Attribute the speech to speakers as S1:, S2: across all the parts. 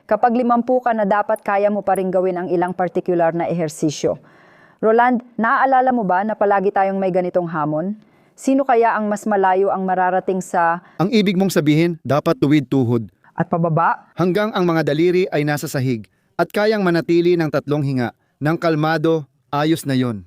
S1: Kapag 50 ka na dapat kaya mo pa rin gawin ang ilang particular na ehersisyo. Roland, naaalala mo ba na palagi tayong may ganitong hamon? Sino kaya ang mas malayo ang mararating sa
S2: Ang ibig mong sabihin, dapat tuwid tuhod.
S1: at pababa?
S2: Hanggang ang mga daliri ay nasa sahig at kayang manatili ng 3 hinga. Nang kalmado, ayos na yon.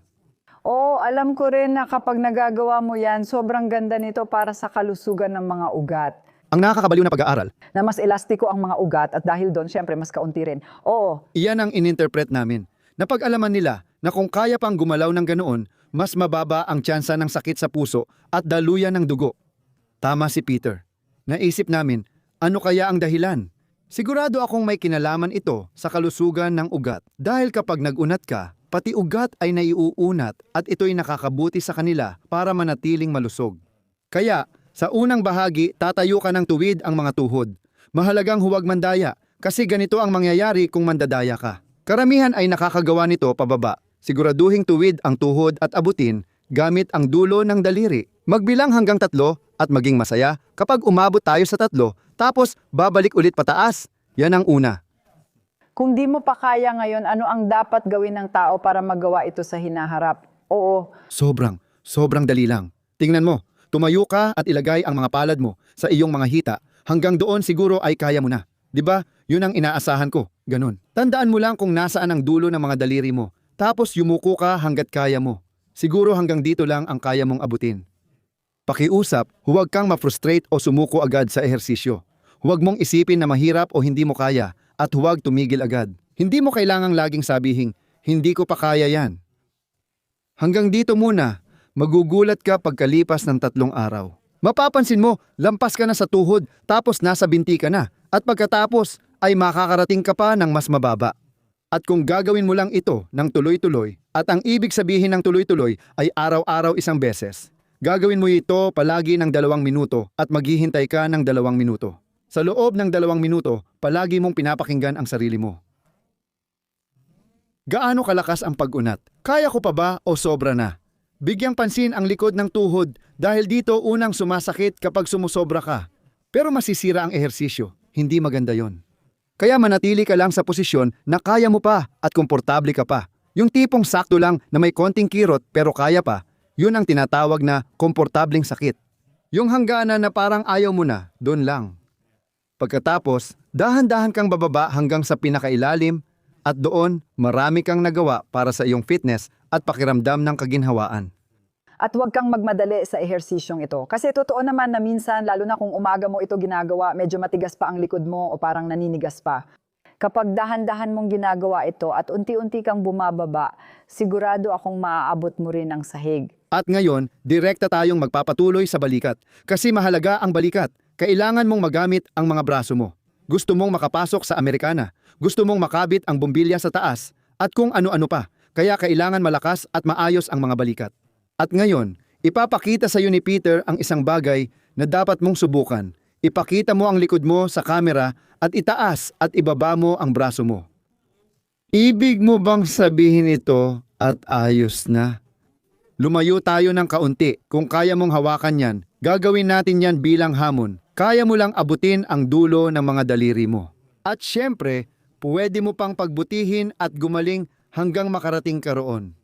S1: Oo, alam ko rin na kapag nagagawa mo yan, sobrang ganda nito para sa kalusugan ng mga ugat.
S2: Ang nakakabaliw na pag-aaral,
S1: Na mas elastiko ang mga ugat at dahil doon, syempre, mas kaunti rin. Oo,
S2: iyan ang ininterpret namin. Napag-alaman nila na kung kaya pang gumalaw ng ganoon, mas mababa ang tsansa ng sakit sa puso at daluyan ng dugo. Tama si Peter. Naisip namin, ano kaya ang dahilan? Sigurado akong may kinalaman ito sa kalusugan ng ugat dahil kapag nag-unat ka, pati ugat ay naiuunat at ito'y nakakabuti sa kanila para manatiling malusog. Kaya, sa unang bahagi, tatayo ka ng tuwid ang mga tuhod. Mahalagang huwag mandaya kasi ganito ang mangyayari kung mandadaya ka. Karamihan ay nakakagawa nito pababa. Siguraduhing tuwid ang tuhod at abutin gamit ang dulo ng daliri. Magbilang hanggang 3 at maging masaya kapag umabot tayo sa 3, tapos babalik ulit pataas. Yan ang una.
S1: kung di mo pa kaya ngayon, ano ang dapat gawin ng tao para magawa ito sa hinaharap? Oo,
S2: Sobrang dali lang. Tingnan mo, tumayo ka at ilagay ang mga palad mo sa iyong mga hita. Hanggang doon siguro ay kaya mo na. 'Di ba? Yun ang inaasahan ko. Ganun. Tandaan mo lang kung nasaan ang dulo ng mga daliri mo. Tapos yumuko ka hanggat kaya mo. Siguro hanggang dito lang ang kaya mong abutin. Pakiusap, huwag kang ma-frustrate o sumuko agad sa ehersisyo. Huwag mong isipin na mahirap o hindi mo kaya at huwag tumigil agad. Hindi mo kailangang laging sabihing, hindi ko pa kaya yan. Hanggang dito muna, magugulat ka pagkalipas ng 3 araw. Mapapansin mo, lampas ka na sa tuhod tapos nasa binti ka na at pagkatapos ay makakarating ka pa ng mas mababa. At kung gagawin mo lang ito ng tuloy-tuloy at ang ibig sabihin ng tuloy-tuloy ay araw-araw 1 beses, gagawin mo ito palagi ng 2 minuto at maghihintay ka ng 2 minuto. Sa loob ng 2 minuto, palagi mong pinapakinggan ang sarili mo. Gaano kalakas ang pag-unat? Kaya ko pa ba o sobra na? Bigyang pansin ang likod ng tuhod dahil dito unang sumasakit kapag sumusobra ka. Pero masisira ang ehersisyo. Hindi maganda yon. Kaya manatili ka lang sa posisyon na kaya mo pa at komportable ka pa. Yung tipong sakto lang na may konting kirot pero kaya pa, yun ang tinatawag na komportableng sakit. Yung hangganan na parang ayaw mo na, doon lang. Pagkatapos, dahan-dahan kang bababa hanggang sa pinakailalim at doon marami kang nagawa para sa iyong fitness at pakiramdam ng kaginhawaan.
S1: at huwag kang magmadali sa ehersisyong ito. Kasi totoo naman na minsan, lalo na kung umaga mo ito ginagawa, medyo matigas pa ang likod mo o parang naninigas pa. Kapag dahan-dahan mong ginagawa ito at unti-unti kang bumababa, sigurado akong maaabot mo rin ang sahig.
S2: At ngayon, direkta tayong magpapatuloy sa balikat. Kasi mahalaga ang balikat. Kailangan mong magamit ang mga braso mo. Gusto mong makapasok sa Amerikana. Gusto mong makabit ang bumbilya sa taas. At kung ano-ano pa. Kaya kailangan malakas at maayos ang mga balikat. At ngayon, ipapakita sa iyo ni Peter ang isang bagay na dapat mong subukan. Ipakita mo ang likod mo sa kamera at itaas at ibaba mo ang braso mo. Ibig mo bang sabihin ito at ayos na? Lumayo tayo ng kaunti. Kung kaya mong hawakan yan, gagawin natin yan bilang hamon. Kaya mo lang abutin ang dulo ng mga daliri mo. At syempre, pwede mo pang pagbutihin at gumaling hanggang makarating ka roon.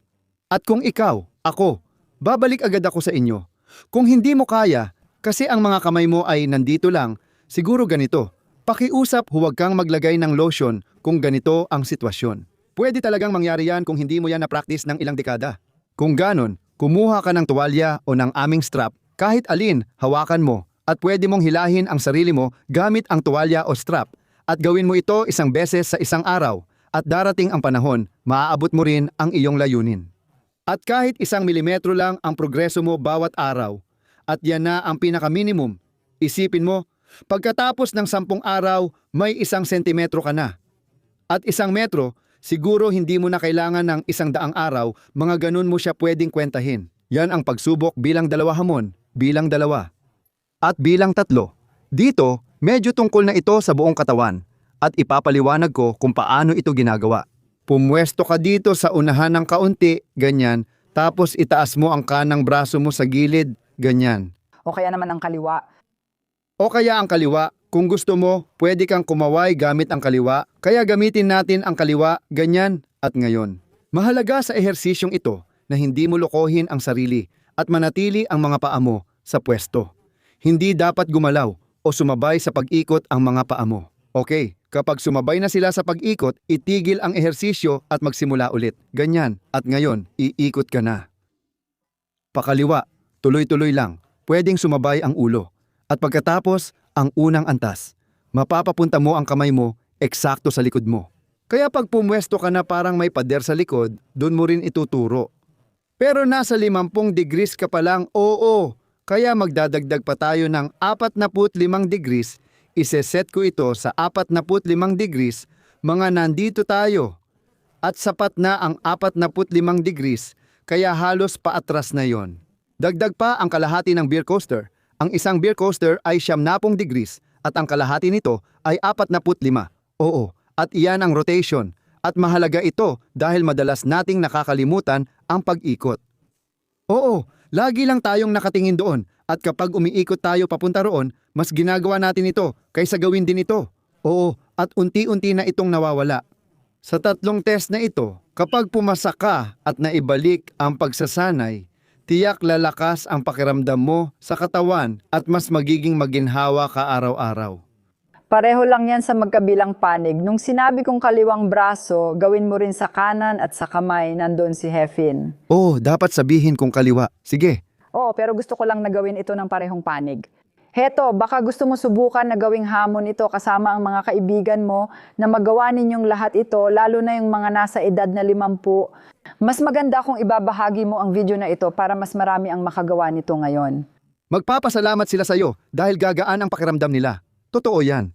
S2: At kung ikaw, ako, babalik agad ako sa inyo. Kung hindi mo kaya, kasi ang mga kamay mo ay nandito lang, siguro ganito. Pakiusap, huwag kang maglagay ng lotion kung ganito ang sitwasyon. Pwede talagang mangyari yan kung hindi mo yan na-practice ng ilang dekada. Kung ganon, kumuha ka ng tuwalya o ng aming strap, kahit alin, hawakan mo, at pwede mong hilahin ang sarili mo gamit ang tuwalya o strap. At gawin mo ito 1 beses sa 1 araw, at darating ang panahon, maaabot mo rin ang iyong layunin. At kahit 1 milimetro lang ang progreso mo bawat araw, at yan na ang pinaka-minimum. Isipin mo, pagkatapos ng 10 araw, may 1 sentimetro ka na. At 1 metro, siguro hindi mo na kailangan ng 100 araw, mga ganun mo siya pwedeng kwentahin. Yan ang pagsubok bilang 2 hamon, bilang 2. At bilang 3. Dito, medyo tungkol na ito sa buong katawan, at ipapaliwanag ko kung paano ito ginagawa. Pumwesto ka dito sa unahan ng kaunti, ganyan, tapos itaas mo ang kanang braso mo sa gilid, ganyan.
S1: O kaya naman ang kaliwa.
S2: O kaya ang kaliwa, Kung gusto mo, pwede kang kumaway gamit ang kaliwa, kaya gamitin natin ang kaliwa, ganyan, at ngayon. Mahalaga sa ehersisyong ito na hindi mo lokohin ang sarili at manatili ang mga paa mo sa pwesto. Hindi dapat gumalaw o sumabay sa pag-ikot ang mga paa mo. Okay, kapag sumabay na sila sa pag-ikot, itigil ang ehersisyo at magsimula ulit. Ganyan, at ngayon, iikot ka na. Pakaliwa, tuloy-tuloy lang, pwedeng sumabay ang ulo. At pagkatapos, ang unang antas. Mapapapunta mo ang kamay mo eksakto sa likod mo. Kaya pag pumwesto ka na parang may pader sa likod, doon mo rin ituturo. Pero nasa 50 degrees ka pa lang, oo. Kaya magdadagdag pa tayo ng 45 degrees. Iseset ko ito sa 45 degrees, mga nandito tayo. At sapat na ang 45 degrees, kaya halos paatras na yon. Dagdag pa ang kalahati ng beer coaster. Ang isang beer coaster ay 70 degrees at ang kalahati nito ay 45. Oo, at iyan ang rotation. At mahalaga ito dahil madalas nating nakakalimutan ang pag-ikot. Oo, lagi lang tayong nakatingin doon at kapag umiikot tayo papunta roon, mas ginagawa natin ito kaysa gawin din ito. Oo, at unti-unti na itong nawawala. Sa 3 test na ito, kapag pumasa ka at naibalik ang pagsasanay, tiyak lalakas ang pakiramdam mo sa katawan at mas magiging maginhawa ka araw-araw.
S1: Pareho lang yan sa magkabilang panig. Nung sinabi kong kaliwang braso, gawin mo rin sa kanan at sa kamay, nandun si Hefin.
S2: Oh, dapat sabihin kung kaliwa. Sige.
S1: Oo, pero gusto ko lang na gawin ito ng parehong panig. Heto, baka gusto mo subukan na gawing hamon ito kasama ang mga kaibigan mo na magawa ninyong lahat ito, lalo na yung mga nasa edad na 50. Mas maganda kung ibabahagi mo ang video na ito para mas marami ang makagawa nito ngayon.
S2: Magpapasalamat sila sa'yo dahil gagaan ang pakiramdam nila. Totoo yan.